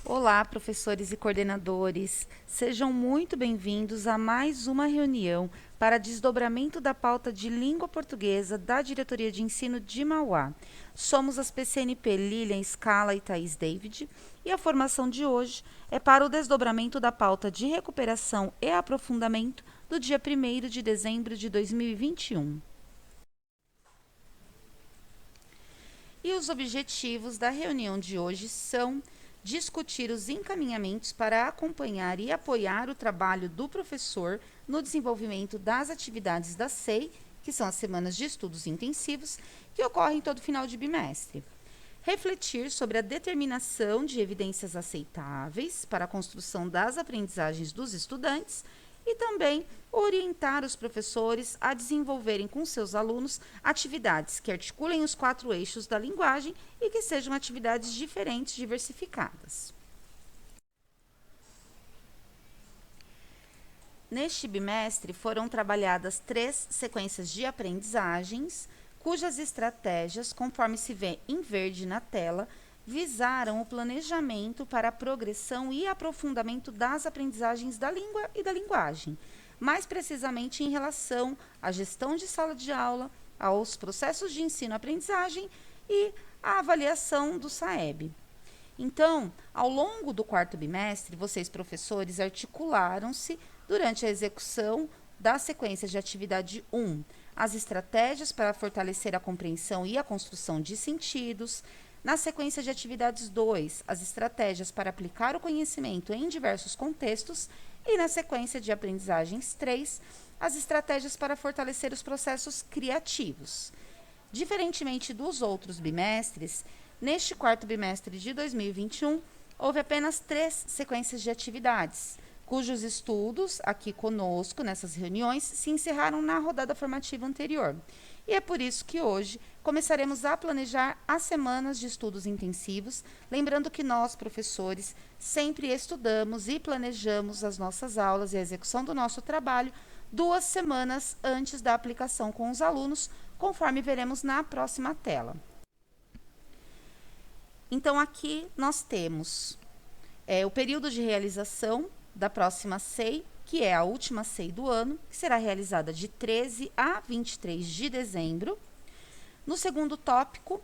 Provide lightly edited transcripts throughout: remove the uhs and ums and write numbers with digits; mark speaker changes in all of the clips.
Speaker 1: Olá, professores e coordenadores. Sejam muito bem-vindos a mais uma reunião para desdobramento da pauta de língua portuguesa da Diretoria de Ensino de Mauá. Somos as PCNP Lilian Scala e Thaís David e a formação de hoje é para o desdobramento da pauta de recuperação e aprofundamento do dia 1º de dezembro de 2021. E os objetivos da reunião de hoje são discutir os encaminhamentos para acompanhar e apoiar o trabalho do professor no desenvolvimento das atividades da SEI, que são as semanas de estudos intensivos, que ocorrem todo final de bimestre. Refletir sobre a determinação de evidências aceitáveis para a construção das aprendizagens dos estudantes e também orientar os professores a desenvolverem com seus alunos atividades que articulem os 4 eixos da linguagem e que sejam atividades diferentes, diversificadas. Neste bimestre foram trabalhadas 3 sequências de aprendizagens, cujas estratégias, conforme se vê em verde na tela, visaram o planejamento para a progressão e aprofundamento das aprendizagens da língua e da linguagem, mais precisamente em relação à gestão de sala de aula, aos processos de ensino-aprendizagem e à avaliação do SAEB. Então, ao longo do 4º bimestre, vocês, professores, articularam-se durante a execução da sequência de atividade 1, as estratégias para fortalecer a compreensão e a construção de sentidos. Na sequência de atividades 2, as estratégias para aplicar o conhecimento em diversos contextos. E na sequência de aprendizagens 3, as estratégias para fortalecer os processos criativos. Diferentemente dos outros bimestres, neste 4º bimestre de 2021, houve apenas 3 sequências de atividades, cujos estudos, aqui conosco, nessas reuniões, se encerraram na rodada formativa anterior. E é por isso que hoje começaremos a planejar as semanas de estudos intensivos, lembrando que nós, professores, sempre estudamos e planejamos as nossas aulas e a execução do nosso trabalho 2 semanas antes da aplicação com os alunos, conforme veremos na próxima tela. Então, aqui nós temos o período de realização da próxima SEI, que é a última SEI do ano, que será realizada de 13 a 23 de dezembro. No segundo tópico,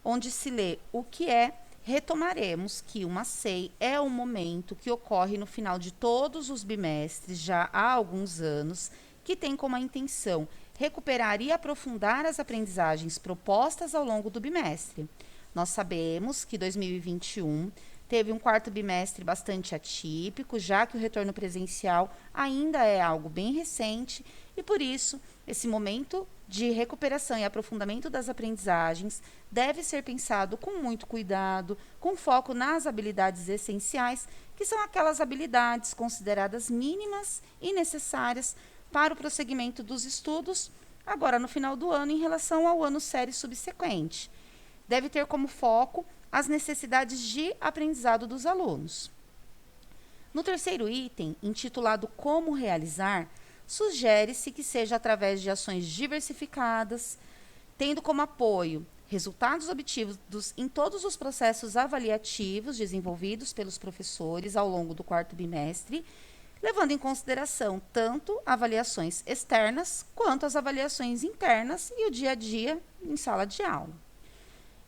Speaker 1: onde se lê o que é, retomaremos que uma SEI é um momento que ocorre no final de todos os bimestres, já há alguns anos, que tem como intenção recuperar e aprofundar as aprendizagens propostas ao longo do bimestre. Nós sabemos que 2021 teve um 4º bimestre bastante atípico, já que o retorno presencial ainda é algo bem recente e, por isso, esse momento de recuperação e aprofundamento das aprendizagens deve ser pensado com muito cuidado, com foco nas habilidades essenciais, que são aquelas habilidades consideradas mínimas e necessárias para o prosseguimento dos estudos, agora no final do ano, em relação ao ano série subsequente. Deve ter como foco as necessidades de aprendizado dos alunos. No 3º item, intitulado Como Realizar, sugere-se que seja através de ações diversificadas, tendo como apoio resultados obtidos em todos os processos avaliativos desenvolvidos pelos professores ao longo do 4º bimestre, levando em consideração tanto avaliações externas quanto as avaliações internas e o dia a dia em sala de aula.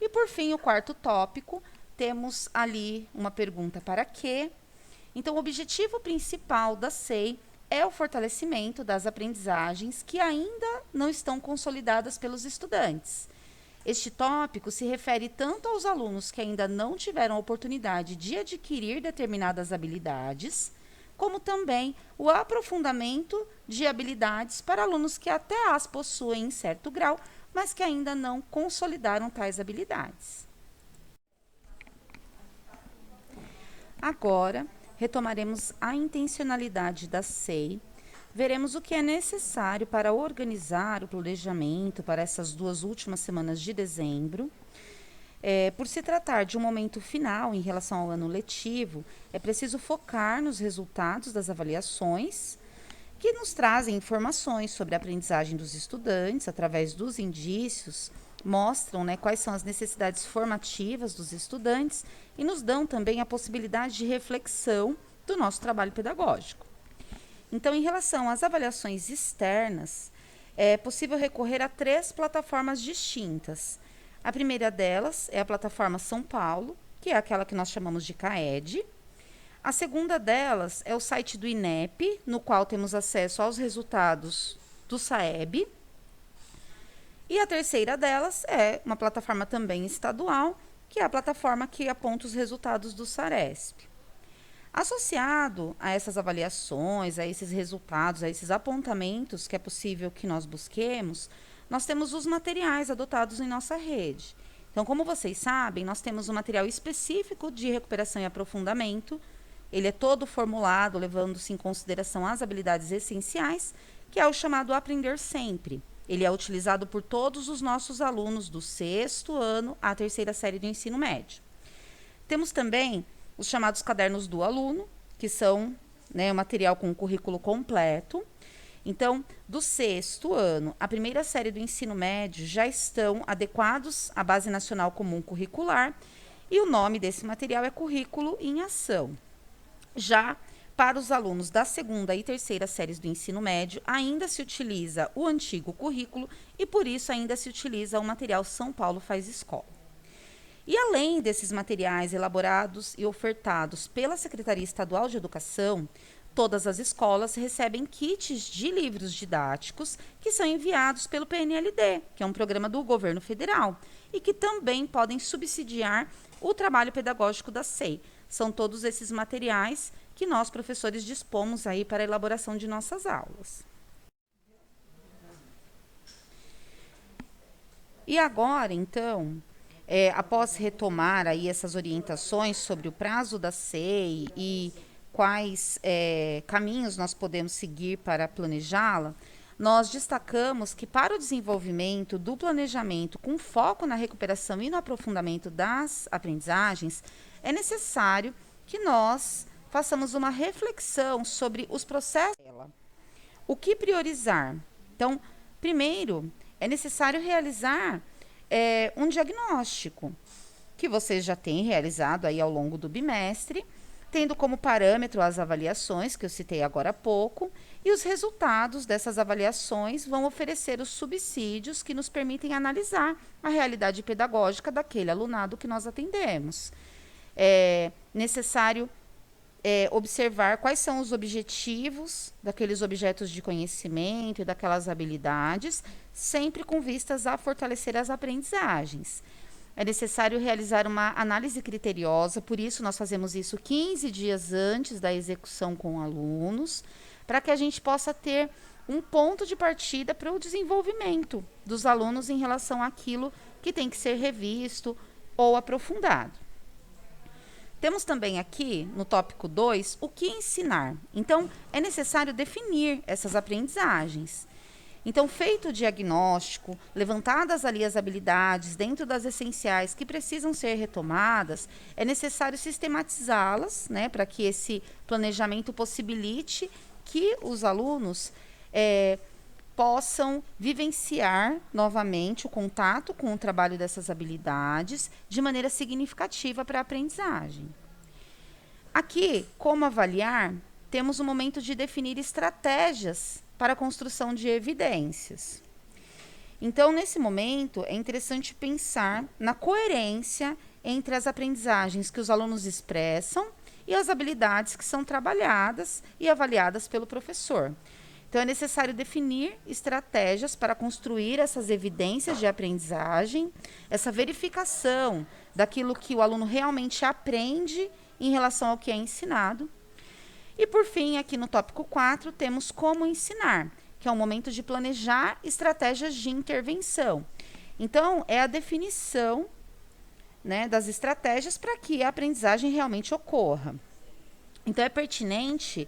Speaker 1: E, por fim, o 4º tópico, temos ali uma pergunta para quê. Então, o objetivo principal da SEI é o fortalecimento das aprendizagens que ainda não estão consolidadas pelos estudantes. Este tópico se refere tanto aos alunos que ainda não tiveram a oportunidade de adquirir determinadas habilidades, como também o aprofundamento de habilidades para alunos que até as possuem em certo grau, mas que ainda não consolidaram tais habilidades. Agora, retomaremos a intencionalidade da SEI, veremos o que é necessário para organizar o planejamento para essas 2 últimas semanas de dezembro. Por se tratar de um momento final em relação ao ano letivo, é preciso focar nos resultados das avaliações, que nos trazem informações sobre a aprendizagem dos estudantes através dos indícios mostram, né, quais são as necessidades formativas dos estudantes e nos dão também a possibilidade de reflexão do nosso trabalho pedagógico. Então, em relação às avaliações externas, é possível recorrer a 3 plataformas distintas. A primeira delas é a plataforma São Paulo, que é aquela que nós chamamos de CAED. A segunda delas é o site do INEP, no qual temos acesso aos resultados do SAEB. E a terceira delas é uma plataforma também estadual, que é a plataforma que aponta os resultados do SARESP. Associado a essas avaliações, a esses resultados, a esses apontamentos que é possível que nós busquemos, nós temos os materiais adotados em nossa rede. Então, como vocês sabem, nós temos um material específico de recuperação e aprofundamento. Ele é todo formulado, levando-se em consideração as habilidades essenciais, que é o chamado Aprender Sempre. Ele é utilizado por todos os nossos alunos do 6º ano à 3ª série do ensino médio. Temos também os chamados cadernos do aluno, que são, né, o material com o currículo completo. Então, do 6º ano à 1ª série do ensino médio já estão adequados à Base Nacional Comum Curricular e o nome desse material é Currículo em Ação. Já para os alunos da 2ª e 3ª séries do ensino médio, ainda se utiliza o antigo currículo e, por isso, ainda se utiliza o material São Paulo Faz Escola. E, além desses materiais elaborados e ofertados pela Secretaria Estadual de Educação, todas as escolas recebem kits de livros didáticos que são enviados pelo PNLD, que é um programa do governo federal, e que também podem subsidiar o trabalho pedagógico da SEI. São todos esses materiais que nós, professores, dispomos aí para a elaboração de nossas aulas. E agora, então, após retomar aí essas orientações sobre o prazo da SEI e quais caminhos nós podemos seguir para planejá-la, nós destacamos que para o desenvolvimento do planejamento com foco na recuperação e no aprofundamento das aprendizagens, é necessário que nós façamos uma reflexão sobre os processos dela. O que priorizar? Então, primeiro, é necessário realizar um diagnóstico, que vocês já têm realizado aí ao longo do bimestre, tendo como parâmetro as avaliações, que eu citei agora há pouco, e os resultados dessas avaliações vão oferecer os subsídios que nos permitem analisar a realidade pedagógica daquele alunado que nós atendemos. É necessário observar quais são os objetivos daqueles objetos de conhecimento e daquelas habilidades, sempre com vistas a fortalecer as aprendizagens. É necessário realizar uma análise criteriosa, por isso nós fazemos isso 15 dias antes da execução com alunos, para que a gente possa ter um ponto de partida para o desenvolvimento dos alunos em relação àquilo que tem que ser revisto ou aprofundado. Temos também aqui, no tópico 2, o que ensinar. Então, é necessário definir essas aprendizagens. Então, feito o diagnóstico, levantadas ali as habilidades dentro das essenciais que precisam ser retomadas, é necessário sistematizá-las, né, para que esse planejamento possibilite que os alunos possam vivenciar novamente o contato com o trabalho dessas habilidades de maneira significativa para a aprendizagem. Aqui, como avaliar, temos o momento de definir estratégias para a construção de evidências. Então, nesse momento, é interessante pensar na coerência entre as aprendizagens que os alunos expressam e as habilidades que são trabalhadas e avaliadas pelo professor. Então, é necessário definir estratégias para construir essas evidências de aprendizagem, essa verificação daquilo que o aluno realmente aprende em relação ao que é ensinado. E, por fim, aqui no tópico 4, temos como ensinar, que é o momento de planejar estratégias de intervenção. Então, é a definição, né, das estratégias para que a aprendizagem realmente ocorra. Então, é pertinente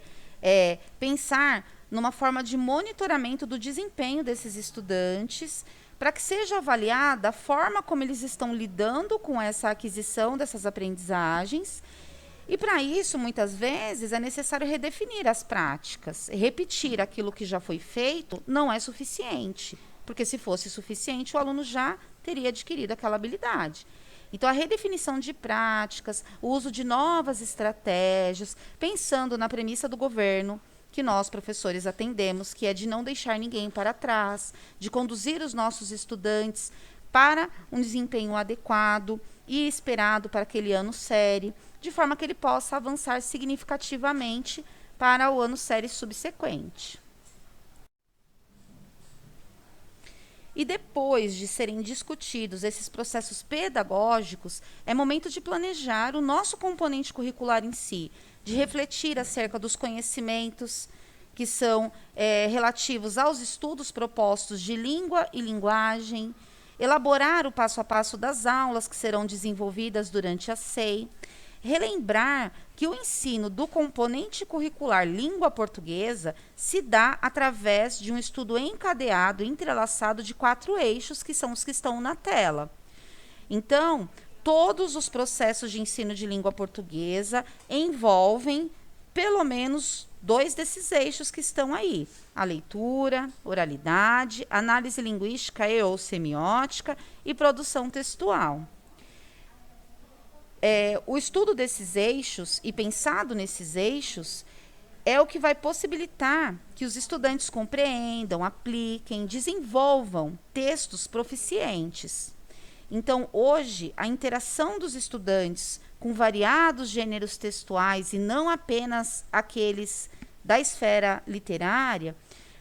Speaker 1: pensar numa forma de monitoramento do desempenho desses estudantes, para que seja avaliada a forma como eles estão lidando com essa aquisição dessas aprendizagens. E para isso, muitas vezes, é necessário redefinir as práticas. Repetir aquilo que já foi feito não é suficiente, porque se fosse suficiente, o aluno já teria adquirido aquela habilidade. Então, a redefinição de práticas, o uso de novas estratégias, pensando na premissa do governo, que nós, professores, atendemos, que é de não deixar ninguém para trás, de conduzir os nossos estudantes para um desempenho adequado e esperado para aquele ano série, de forma que ele possa avançar significativamente para o ano série subsequente. E depois de serem discutidos esses processos pedagógicos, é momento de planejar o nosso componente curricular em si, de refletir acerca dos conhecimentos que são relativos aos estudos propostos de língua e linguagem, elaborar o passo a passo das aulas que serão desenvolvidas durante a SEI, relembrar que o ensino do componente curricular língua portuguesa se dá através de um estudo encadeado, entrelaçado de 4 eixos, que são os que estão na tela. Então, todos os processos de ensino de língua portuguesa envolvem pelo menos 2 desses eixos que estão aí: a leitura, oralidade, análise linguística e ou semiótica e produção textual. O estudo desses eixos e pensado nesses eixos é o que vai possibilitar que os estudantes compreendam, apliquem, desenvolvam textos proficientes. Então, hoje, a interação dos estudantes com variados gêneros textuais e não apenas aqueles da esfera literária,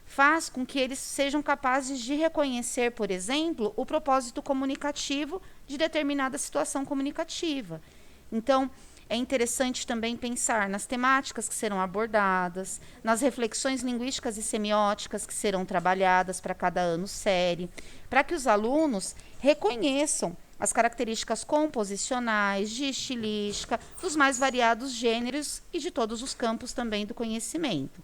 Speaker 1: faz com que eles sejam capazes de reconhecer, por exemplo, o propósito comunicativo de determinada situação comunicativa. Então, é interessante também pensar nas temáticas que serão abordadas, nas reflexões linguísticas e semióticas que serão trabalhadas para cada ano série, para que os alunos reconheçam as características composicionais, de estilística, dos mais variados gêneros e de todos os campos também do conhecimento.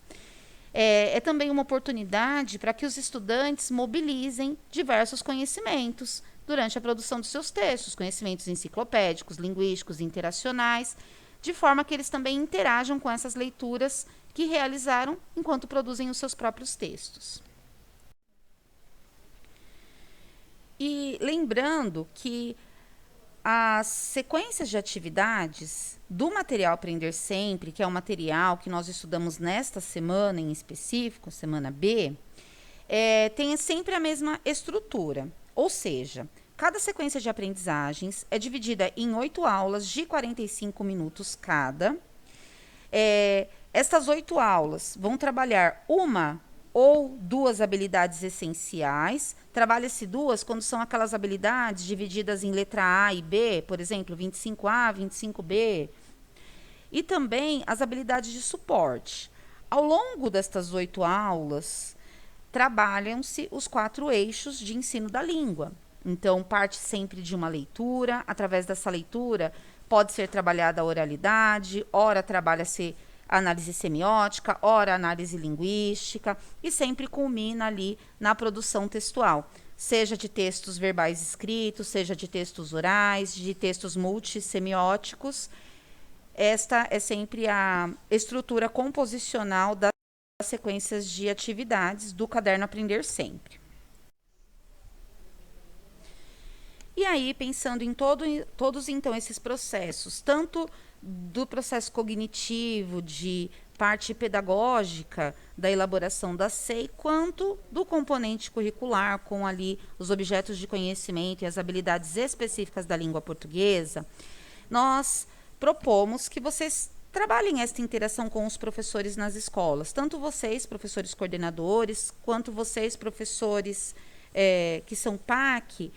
Speaker 1: É também uma oportunidade para que os estudantes mobilizem diversos conhecimentos durante a produção dos seus textos, conhecimentos enciclopédicos, linguísticos, interacionais, de forma que eles também interajam com essas leituras que realizaram enquanto produzem os seus próprios textos. E lembrando que as sequências de atividades do material Aprender Sempre, que é o material que nós estudamos nesta semana em específico, semana B, tem sempre a mesma estrutura. Ou seja, cada sequência de aprendizagens é dividida em 8 aulas de 45 minutos cada. Estas 8 aulas vão trabalhar uma ou 2 habilidades essenciais. Trabalha-se 2 quando são aquelas habilidades divididas em letra A e B, por exemplo, 25A, 25B. E também as habilidades de suporte. Ao longo destas 8 aulas, trabalham-se os 4 eixos de ensino da língua. Então, parte sempre de uma leitura. Através dessa leitura, pode ser trabalhada a oralidade, ora trabalha-se análise semiótica, ora análise linguística, e sempre culmina ali na produção textual, seja de textos verbais escritos, seja de textos orais, de textos multissemióticos. Esta é sempre a estrutura composicional das sequências de atividades do caderno Aprender Sempre. E aí, pensando em todos então esses processos, tanto do processo cognitivo, de parte pedagógica da elaboração da SEI, quanto do componente curricular, com ali os objetos de conhecimento e as habilidades específicas da língua portuguesa, nós propomos que vocês trabalhem esta interação com os professores nas escolas, tanto vocês, professores coordenadores, quanto vocês, professores que são PAC,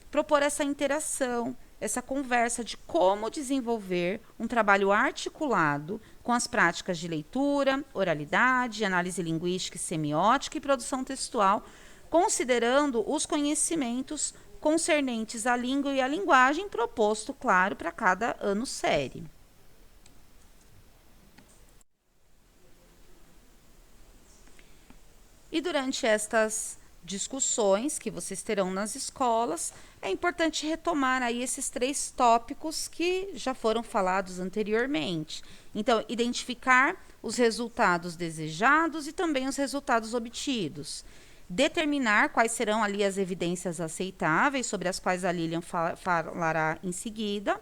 Speaker 1: propor essa interação, essa conversa de como desenvolver um trabalho articulado com as práticas de leitura, oralidade, análise linguística e semiótica e produção textual, considerando os conhecimentos concernentes à língua e à linguagem, proposto, claro, para cada ano série. E durante estas discussões que vocês terão nas escolas, é importante retomar aí esses 3 tópicos que já foram falados anteriormente. Então, identificar os resultados desejados e também os resultados obtidos. determinar quais serão ali as evidências aceitáveis, sobre as quais a Lilian falará em seguida,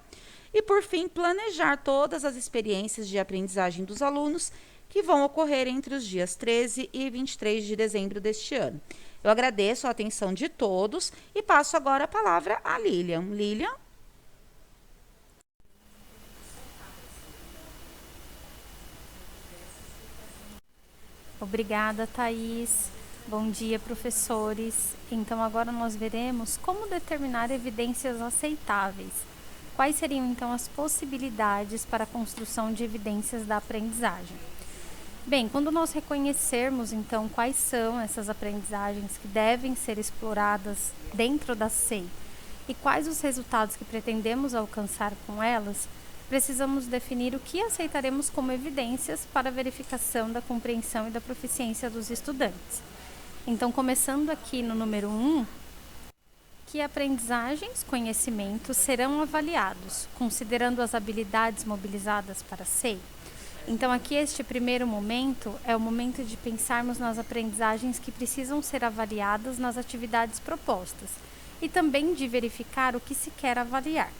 Speaker 1: e, por fim, planejar todas as experiências de aprendizagem dos alunos que vão ocorrer entre os dias 13 e 23 de dezembro deste ano. Eu agradeço a atenção de todos e passo agora a palavra à Lilian. Lilian?
Speaker 2: Obrigada, Thaís. Bom dia, professores. Então, agora nós veremos como determinar evidências aceitáveis. Quais seriam, então, as possibilidades para a construção de evidências da aprendizagem? Bem, quando nós reconhecermos, então, quais são essas aprendizagens que devem ser exploradas dentro da SEI e quais os resultados que pretendemos alcançar com elas, precisamos definir o que aceitaremos como evidências para a verificação da compreensão e da proficiência dos estudantes. Então, começando aqui no número 1, que aprendizagens, conhecimentos serão avaliados, considerando as habilidades mobilizadas para a SEI. Então, aqui este primeiro momento é o momento de pensarmos nas aprendizagens que precisam ser avaliadas nas atividades propostas e também de verificar o que se quer avaliar.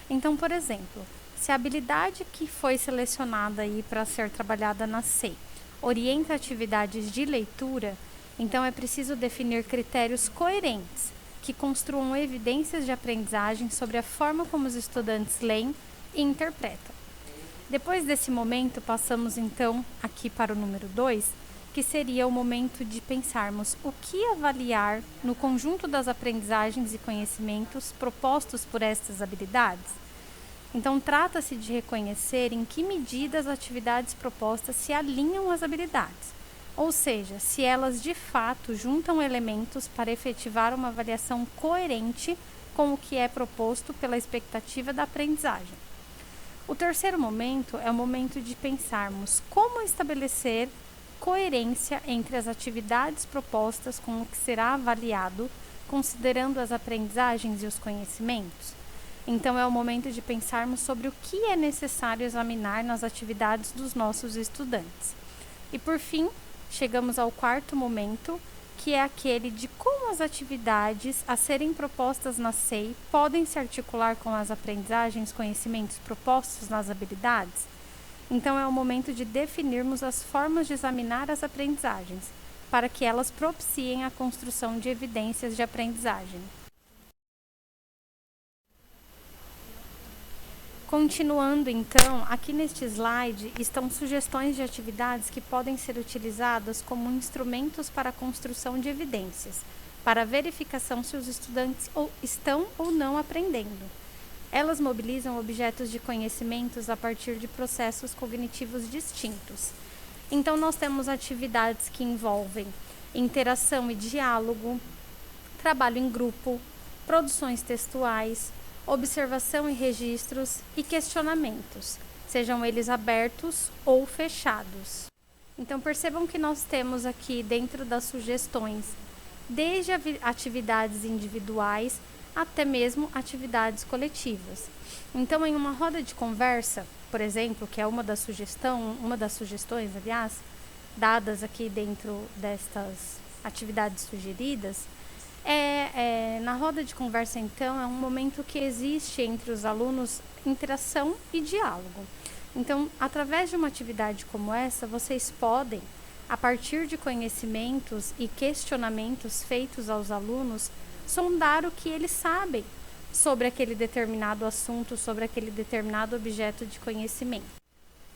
Speaker 2: Então, por exemplo, se a habilidade que foi selecionada aí para ser trabalhada na SEI orienta atividades de leitura, então é preciso definir critérios coerentes que construam evidências de aprendizagem sobre a forma como os estudantes leem e interpretam. Depois desse momento, passamos então aqui para o número 2, que seria o momento de pensarmos o que avaliar no conjunto das aprendizagens e conhecimentos propostos por estas habilidades. Então, trata-se de reconhecer em que medida as atividades propostas se alinham às habilidades, ou seja, se elas de fato juntam elementos para efetivar uma avaliação coerente com o que é proposto pela expectativa da aprendizagem. O terceiro momento é o momento de pensarmos como estabelecer coerência entre as atividades propostas com o que será avaliado, considerando as aprendizagens e os conhecimentos. Então, é o momento de pensarmos sobre o que é necessário examinar nas atividades dos nossos estudantes. E, por fim, chegamos ao quarto momento, que é aquele de como as atividades a serem propostas na SEI podem se articular com as aprendizagens, conhecimentos propostos nas habilidades. Então, é o momento de definirmos as formas de examinar as aprendizagens, para que elas propiciem a construção de evidências de aprendizagem. Continuando, então, aqui neste slide estão sugestões de atividades que podem ser utilizadas como instrumentos para a construção de evidências, para a verificação se os estudantes estão ou não aprendendo. Elas mobilizam objetos de conhecimentos a partir de processos cognitivos distintos. Então, nós temos atividades que envolvem interação e diálogo, trabalho em grupo, produções textuais, observação e registros e questionamentos, sejam eles abertos ou fechados. Então, percebam que nós temos aqui dentro das sugestões, desde atividades individuais até mesmo atividades coletivas. Então, em uma roda de conversa, por exemplo, que é uma das sugestões, dadas aqui dentro destas atividades sugeridas, na roda de conversa, então, é um momento que existe entre os alunos interação e diálogo. Então, através de uma atividade como essa, vocês podem, a partir de conhecimentos e questionamentos feitos aos alunos, sondar o que eles sabem sobre aquele determinado assunto, sobre aquele determinado objeto de conhecimento.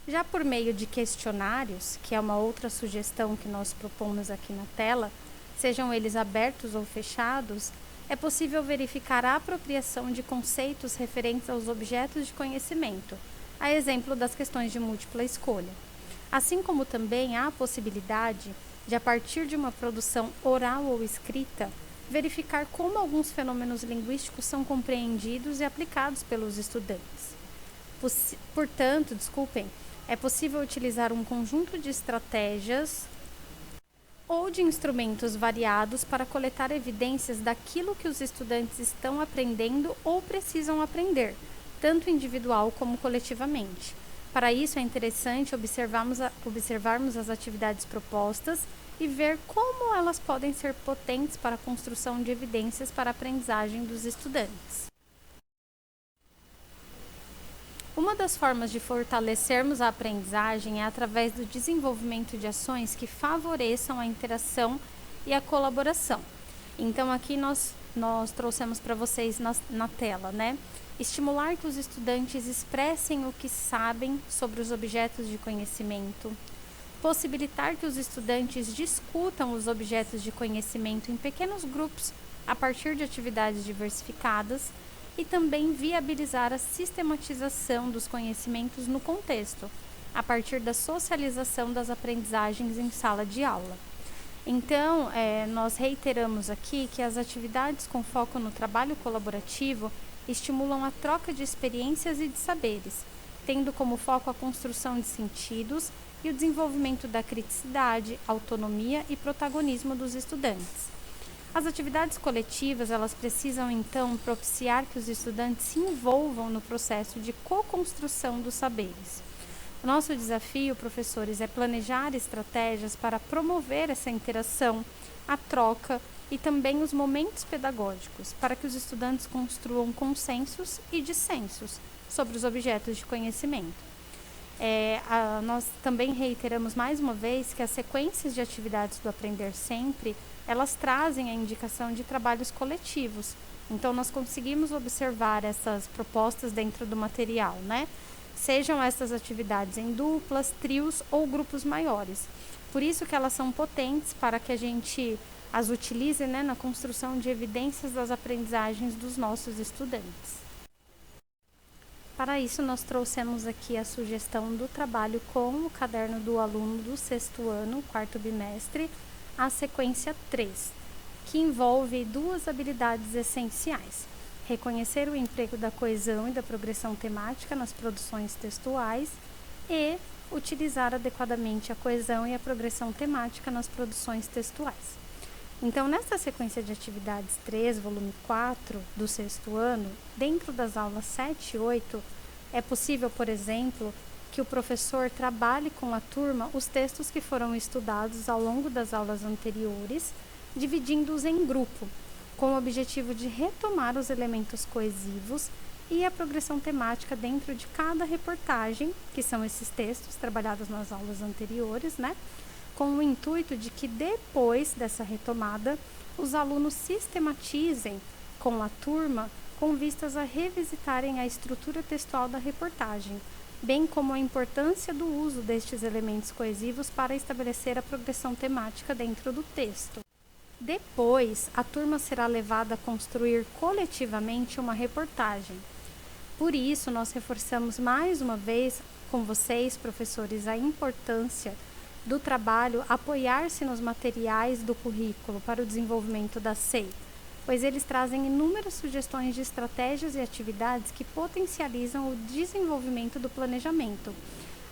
Speaker 2: Já por meio de questionários, que é uma outra sugestão que nós propomos aqui na tela, sejam eles abertos ou fechados, é possível verificar a apropriação de conceitos referentes aos objetos de conhecimento, a exemplo das questões de múltipla escolha. Assim como também há a possibilidade de, a partir de uma produção oral ou escrita, verificar como alguns fenômenos linguísticos são compreendidos e aplicados pelos estudantes. Portanto, é possível utilizar um conjunto de estratégias ou de instrumentos variados para coletar evidências daquilo que os estudantes estão aprendendo ou precisam aprender, tanto individual como coletivamente. Para isso é interessante observarmos as atividades propostas e ver como elas podem ser potentes para a construção de evidências para a aprendizagem dos estudantes. Uma das formas de fortalecermos a aprendizagem é através do desenvolvimento de ações que favoreçam a interação e a colaboração. Então aqui nós trouxemos para vocês na tela, né? Estimular que os estudantes expressem o que sabem sobre os objetos de conhecimento, possibilitar que os estudantes discutam os objetos de conhecimento em pequenos grupos a partir de atividades diversificadas e também viabilizar a sistematização dos conhecimentos no contexto, a partir da socialização das aprendizagens em sala de aula. Então, nós reiteramos aqui que as atividades com foco no trabalho colaborativo estimulam a troca de experiências e de saberes, tendo como foco a construção de sentidos e o desenvolvimento da criticidade, autonomia e protagonismo dos estudantes. As atividades coletivas, elas precisam então propiciar que os estudantes se envolvam no processo de co-construção dos saberes. O nosso desafio, professores, é planejar estratégias para promover essa interação, a troca e também os momentos pedagógicos, para que os estudantes construam consensos e dissensos sobre os objetos de conhecimento. Nós também reiteramos mais uma vez que as sequências de atividades do Aprender Sempre, elas trazem a indicação de trabalhos coletivos. Então, nós conseguimos observar essas propostas dentro do material, né? Sejam essas atividades em duplas, trios ou grupos maiores. Por isso que elas são potentes para que a gente as utilize, né, na construção de evidências das aprendizagens dos nossos estudantes. Para isso, nós trouxemos aqui a sugestão do trabalho com o caderno do aluno do 6º ano, 4º bimestre, a sequência 3, que envolve 2 habilidades essenciais: reconhecer o emprego da coesão e da progressão temática nas produções textuais e utilizar adequadamente a coesão e a progressão temática nas produções textuais. Então, nesta sequência de atividades 3, volume 4, do 6º ano, dentro das aulas 7 e 8, é possível, por exemplo, que o professor trabalhe com a turma os textos que foram estudados ao longo das aulas anteriores, dividindo-os em grupo, com o objetivo de retomar os elementos coesivos e a progressão temática dentro de cada reportagem, que são esses textos trabalhados nas aulas anteriores, né? Com o intuito de que depois dessa retomada, os alunos sistematizem com a turma com vistas a revisitarem a estrutura textual da reportagem, bem como a importância do uso destes elementos coesivos para estabelecer a progressão temática dentro do texto. Depois, a turma será levada a construir coletivamente uma reportagem. Por isso, nós reforçamos mais uma vez com vocês, professores, a importância do trabalho apoiar-se nos materiais do currículo para o desenvolvimento da SEI, pois eles trazem inúmeras sugestões de estratégias e atividades que potencializam o desenvolvimento do planejamento,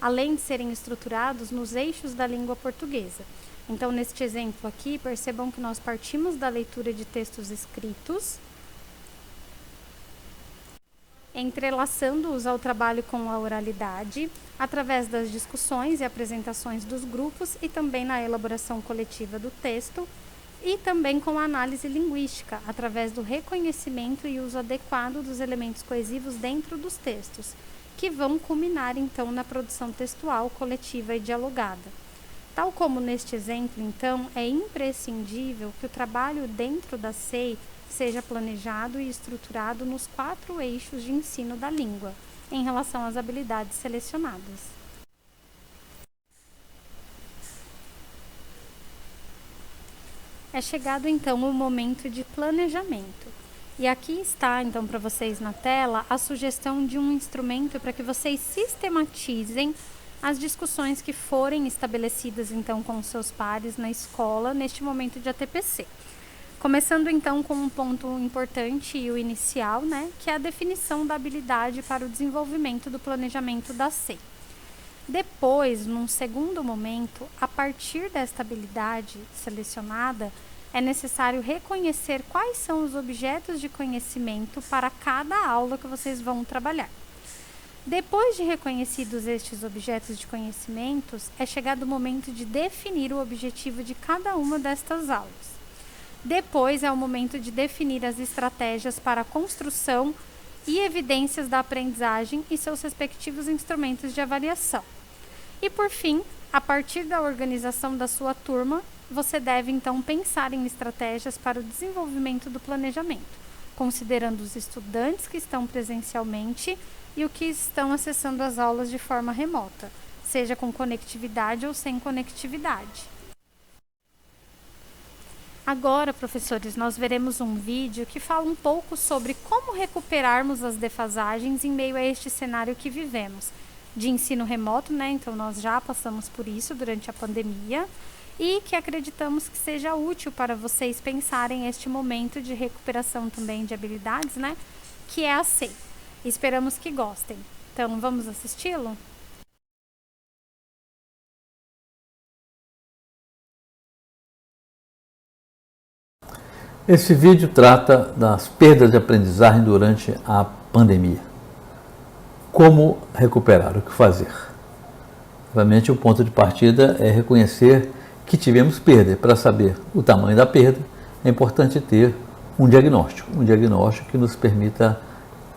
Speaker 2: além de serem estruturados nos eixos da língua portuguesa. Então, neste exemplo aqui, percebam que nós partimos da leitura de textos escritos, entrelaçando-os ao trabalho com a oralidade, através das discussões e apresentações dos grupos e também na elaboração coletiva do texto, e também com a análise linguística, através do reconhecimento e uso adequado dos elementos coesivos dentro dos textos, que vão culminar então na produção textual coletiva e dialogada. Tal como neste exemplo, então, é imprescindível que o trabalho dentro da SEI seja planejado e estruturado nos 4 eixos de ensino da língua, em relação às habilidades selecionadas. É chegado então o momento de planejamento. E aqui está então para vocês na tela a sugestão de um instrumento para que vocês sistematizem as discussões que forem estabelecidas então com os seus pares na escola neste momento de ATPC. Começando então com um ponto importante e o inicial, né, que é a definição da habilidade para o desenvolvimento do planejamento da SEI. Depois, num segundo momento, a partir desta habilidade selecionada, é necessário reconhecer quais são os objetos de conhecimento para cada aula que vocês vão trabalhar. Depois de reconhecidos estes objetos de conhecimentos, é chegado o momento de definir o objetivo de cada uma destas aulas. Depois é o momento de definir as estratégias para a construção e evidências da aprendizagem e seus respectivos instrumentos de avaliação. E por fim, a partir da organização da sua turma, você deve então pensar em estratégias para o desenvolvimento do planejamento, considerando os estudantes que estão presencialmente e o que estão acessando as aulas de forma remota, seja com conectividade ou sem conectividade. Agora, professores, nós veremos um vídeo que fala um pouco sobre como recuperarmos as defasagens em meio a este cenário que vivemos, de ensino remoto, né? Então, nós já passamos por isso durante a pandemia e que acreditamos que seja útil para vocês pensarem este momento de recuperação também de habilidades, né? Que é a SEI. Esperamos que gostem. Então, vamos assisti-lo?
Speaker 3: Esse vídeo trata das perdas de aprendizagem durante a pandemia. Como recuperar, o que fazer? Obviamente, o ponto de partida é reconhecer que tivemos perda. Para saber o tamanho da perda, é importante ter um diagnóstico que nos permita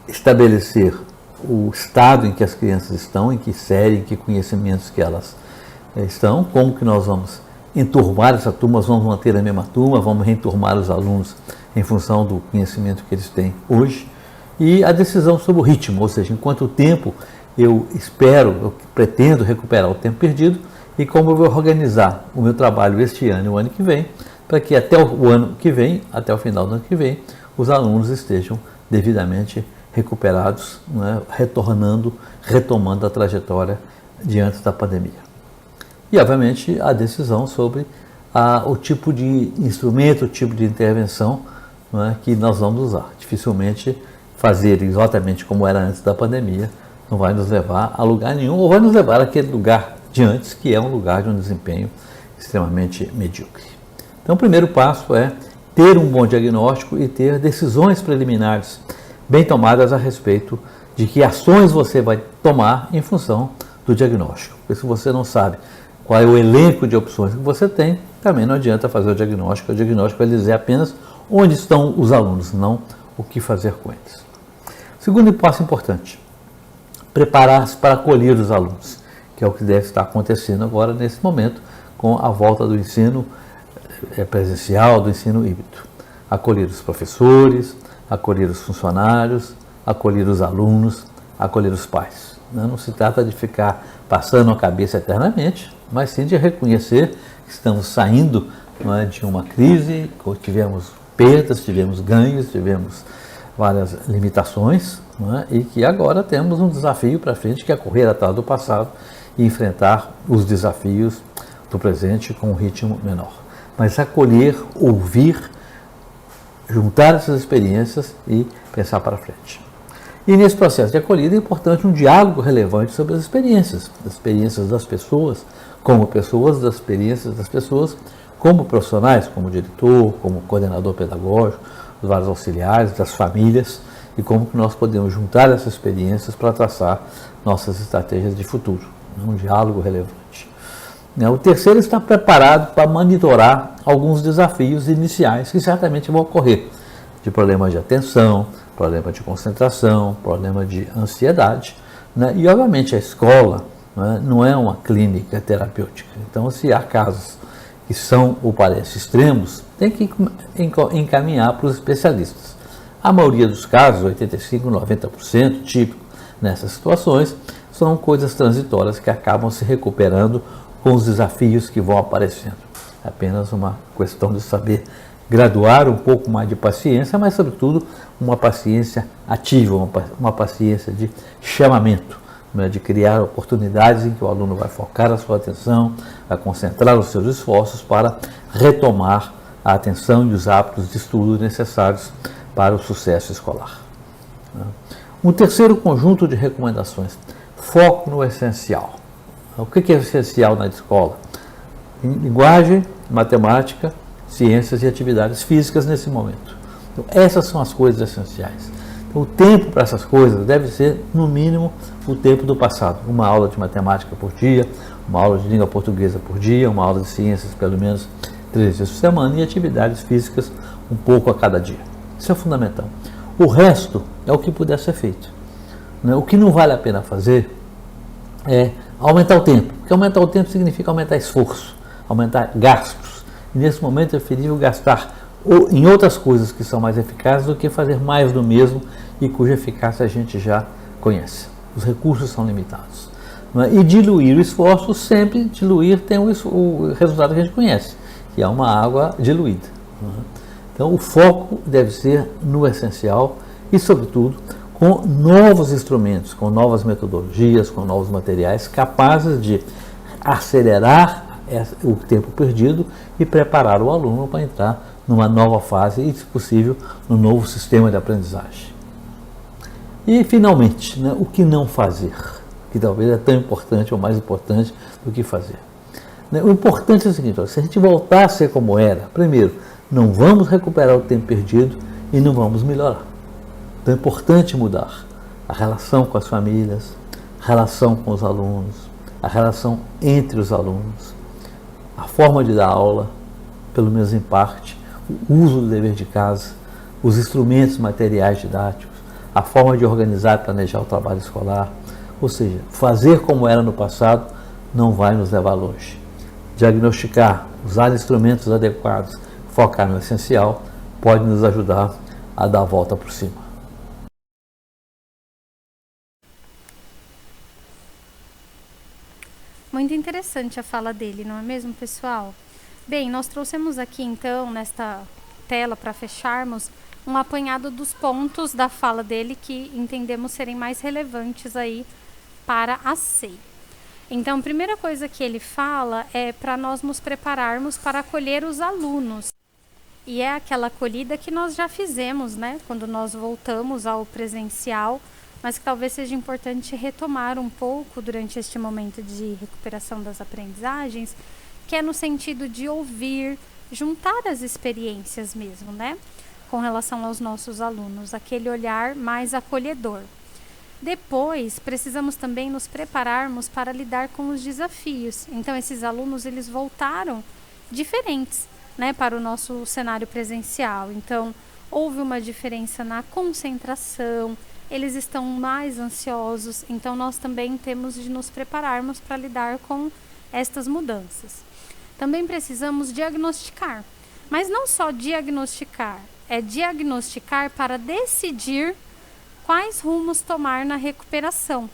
Speaker 3: estabelecer o estado em que as crianças estão, em que série, em que conhecimentos que elas estão, como que nós vamos enturmar essa turma, vamos manter a mesma turma, vamos reenturmar os alunos em função do conhecimento que eles têm hoje, e a decisão sobre o ritmo, ou seja, em quanto tempo eu pretendo recuperar o tempo perdido e como eu vou organizar o meu trabalho este ano e o ano que vem, para que até o ano que vem, até o final do ano que vem, os alunos estejam devidamente recuperados, né, retomando a trajetória diante da pandemia. E, obviamente, a decisão sobre o tipo de instrumento, o tipo de intervenção, né, que nós vamos usar. Dificilmente fazer exatamente como era antes da pandemia não vai nos levar a lugar nenhum, ou vai nos levar àquele lugar de antes, que é um lugar de um desempenho extremamente medíocre. Então, o primeiro passo é ter um bom diagnóstico e ter decisões preliminares bem tomadas a respeito de que ações você vai tomar em função do diagnóstico. Porque se você não sabe qual é o elenco de opções que você tem, também não adianta fazer o diagnóstico. O diagnóstico vai dizer apenas onde estão os alunos, não o que fazer com eles. Segundo passo importante, preparar-se para acolher os alunos, que é o que deve estar acontecendo agora nesse momento com a volta do ensino presencial, do ensino híbrido. Acolher os professores, acolher os funcionários, acolher os alunos, acolher os pais. Não se trata de ficar passando a cabeça eternamente, mas sim de reconhecer que estamos saindo, não é, de uma crise, tivemos perdas, tivemos ganhos, tivemos várias limitações, não é, e que agora temos um desafio para frente, que é correr atrás do passado e enfrentar os desafios do presente com um ritmo menor. Mas acolher, ouvir, juntar essas experiências e pensar para frente. E nesse processo de acolhida é importante um diálogo relevante sobre as experiências das pessoas, das experiências das pessoas como profissionais, como diretor, como coordenador pedagógico, os vários auxiliares, das famílias, e como que nós podemos juntar essas experiências para traçar nossas estratégias de futuro. Um diálogo relevante. O terceiro está preparado para monitorar alguns desafios iniciais que certamente vão ocorrer, de problemas de atenção, problema de concentração, problema de ansiedade, né? E obviamente a escola, né, não é uma clínica terapêutica. Então, se há casos que são ou parecem extremos, tem que encaminhar para os especialistas. A maioria dos casos, 85%, 90%, típico nessas situações, são coisas transitórias que acabam se recuperando com os desafios que vão aparecendo. É apenas uma questão de saber graduar um pouco mais de paciência, mas, sobretudo, uma paciência ativa, uma paciência de chamamento, né, de criar oportunidades em que o aluno vai focar a sua atenção, vai concentrar os seus esforços para retomar a atenção e os hábitos de estudo necessários para o sucesso escolar. Um terceiro conjunto de recomendações: foco no essencial. O que é essencial na escola? Linguagem, matemática, ciências e atividades físicas nesse momento. Então, essas são as coisas essenciais. Então, o tempo para essas coisas deve ser, no mínimo, o tempo do passado. Uma aula de matemática por dia, uma aula de língua portuguesa por dia, uma aula de ciências pelo menos 3 vezes por semana e atividades físicas um pouco a cada dia. Isso é fundamental. O resto é o que puder ser feito. O que não vale a pena fazer é aumentar o tempo, porque aumentar o tempo significa aumentar esforço, aumentar gastos. E nesse momento é preferível gastar em outras coisas que são mais eficazes do que fazer mais do mesmo e cuja eficácia a gente já conhece. Os recursos são limitados. E diluir o esforço, sempre diluir tem o resultado que a gente conhece, que é uma água diluída. Então o foco deve ser no essencial e, sobretudo, com novos instrumentos, com novas metodologias, com novos materiais capazes de acelerar o tempo perdido e preparar o aluno para entrar numa nova fase e, se possível, no novo sistema de aprendizagem. E, finalmente, o que não fazer, que talvez é tão importante ou mais importante do que fazer. O importante é o seguinte: se a gente voltar a ser como era, primeiro, não vamos recuperar o tempo perdido e não vamos melhorar. Então é importante mudar a relação com as famílias, a relação com os alunos, a relação entre os alunos, a forma de dar aula, pelo menos em parte, o uso do dever de casa, os instrumentos materiais didáticos, a forma de organizar e planejar o trabalho escolar. Ou seja, fazer como era no passado não vai nos levar longe. Diagnosticar, usar instrumentos adequados, focar no essencial, pode nos ajudar a dar a volta por cima.
Speaker 2: Muito interessante a fala dele, não é mesmo, pessoal? Bem, nós trouxemos aqui então, nesta tela, para fecharmos, um apanhado dos pontos da fala dele que entendemos serem mais relevantes aí para a SEI. Então, a primeira coisa que ele fala é para nós nos prepararmos para acolher os alunos. E é aquela acolhida que nós já fizemos, né? Quando nós voltamos ao presencial, mas que talvez seja importante retomar um pouco durante este momento de recuperação das aprendizagens, que é no sentido de ouvir, juntar as experiências mesmo, né? Com relação aos nossos alunos, aquele olhar mais acolhedor. Depois, precisamos também nos prepararmos para lidar com os desafios. Então, esses alunos, eles voltaram diferentes, né, para o nosso cenário presencial. Então, houve uma diferença na concentração, eles estão mais ansiosos, então nós também temos de nos prepararmos para lidar com estas mudanças. Também precisamos diagnosticar, mas não só diagnosticar, é diagnosticar para decidir quais rumos tomar na recuperação.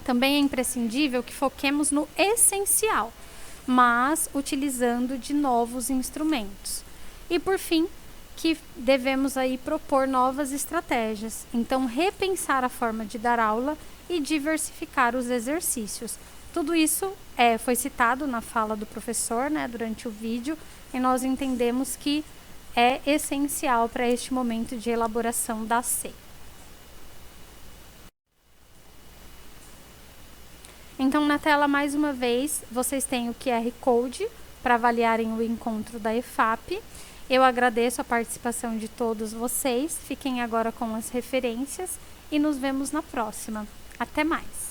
Speaker 2: Também é imprescindível que foquemos no essencial, mas utilizando de novos instrumentos. E por fim, que devemos aí propor novas estratégias. Então, repensar a forma de dar aula e diversificar os exercícios. Tudo isso foi citado na fala do professor, né, durante o vídeo, e nós entendemos que é essencial para este momento de elaboração da SEI. Então, na tela, mais uma vez, vocês têm o QR Code para avaliarem o encontro da EFAP. Eu agradeço a participação de todos vocês. Fiquem agora com as referências e nos vemos na próxima. Até mais!